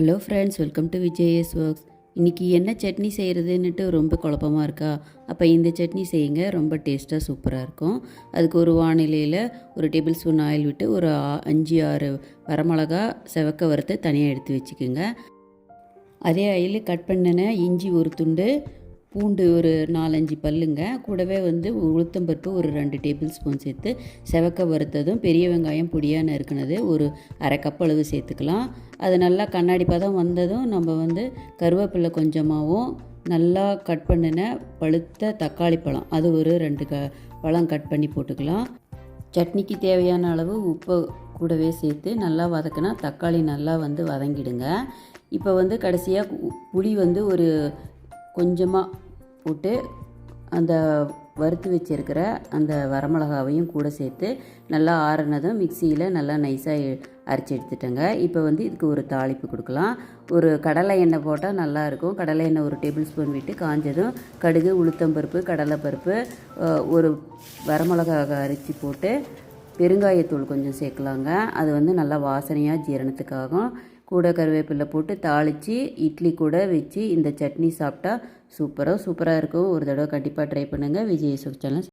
Hello friends, welcome to VJS works. இன்றைக்கி என்ன சட்னி செய்கிறதுன்னுட்டு ரொம்ப குழப்பமாக இருக்கா? அப்போ இந்த சட்னி செய்யுங்க, ரொம்ப டேஸ்ட்டாக சூப்பராக இருக்கும். அதுக்கு ஒரு வானிலையில் ஒரு டேபிள் ஸ்பூன் ஆயில் விட்டு ஒரு 5-6 வரமிளகா செவக்க வறுத்து தனியாக எடுத்து வச்சுக்கோங்க. அதே ஆயில் கட் பண்ணின இஞ்சி ஒரு துண்டு, பூண்டு ஒரு 4-5 பல்லுங்க, கூடவே உளுத்தம்பருப்பு ஒரு 2 டேபிள் ஸ்பூன் சேர்த்து செவக்க வறுத்ததும் பெரிய வெங்காயம் பொடியாக நறுக்குனது ஒரு அரை கப் அளவு சேர்த்துக்கலாம். அது நல்லா கண்ணாடி பதம் வந்ததும் நம்ம கருவேப்பிலை கொஞ்சமாகவும் நல்லா கட் பண்ணின பழுத்த தக்காளி பழம் அது ஒரு 2 பழம் கட் பண்ணி போட்டுக்கலாம். சட்னிக்கு தேவையான அளவு உப்பு கூடவே சேர்த்து நல்லா வதக்கினா தக்காளி நல்லா வதங்கிடுங்க. இப்போ கடைசியாக புளி ஒரு கொஞ்சமாக போட்டு அந்த வறுத்து வச்சுருக்கிற அந்த வரமிளகாவையும் கூட சேர்த்து நல்லா ஆறுனதும் மிக்சியில் நல்லா நைஸாக அரைச்சி எடுத்துட்டேங்க. இப்போ இதுக்கு ஒரு தாளிப்பு கொடுக்கலாம். ஒரு கடலை எண்ணெய் போட்டால் நல்லாயிருக்கும். கடலை எண்ணெய் ஒரு டேபிள் ஸ்பூன் விட்டு காஞ்சதும் கடுகு, உளுத்தம்பருப்பு, கடலைப்பருப்பு, ஒரு வரமிளகா அரைச்சி போட்டு பெருங்காயத்தூள் கொஞ்சம் சேர்க்கலாங்க. அது நல்லா வாசனையாக ஜீரணத்துக்காகும். கூட கருவேப்பிலை போட்டு தாளித்து இட்லி கூட வச்சு இந்த சட்னி சாப்பிட்டா சூப்பராக இருக்கும். ஒரு தடவை கண்டிப்பாக ட்ரை பண்ணுங்கள். விஜய் சேனல்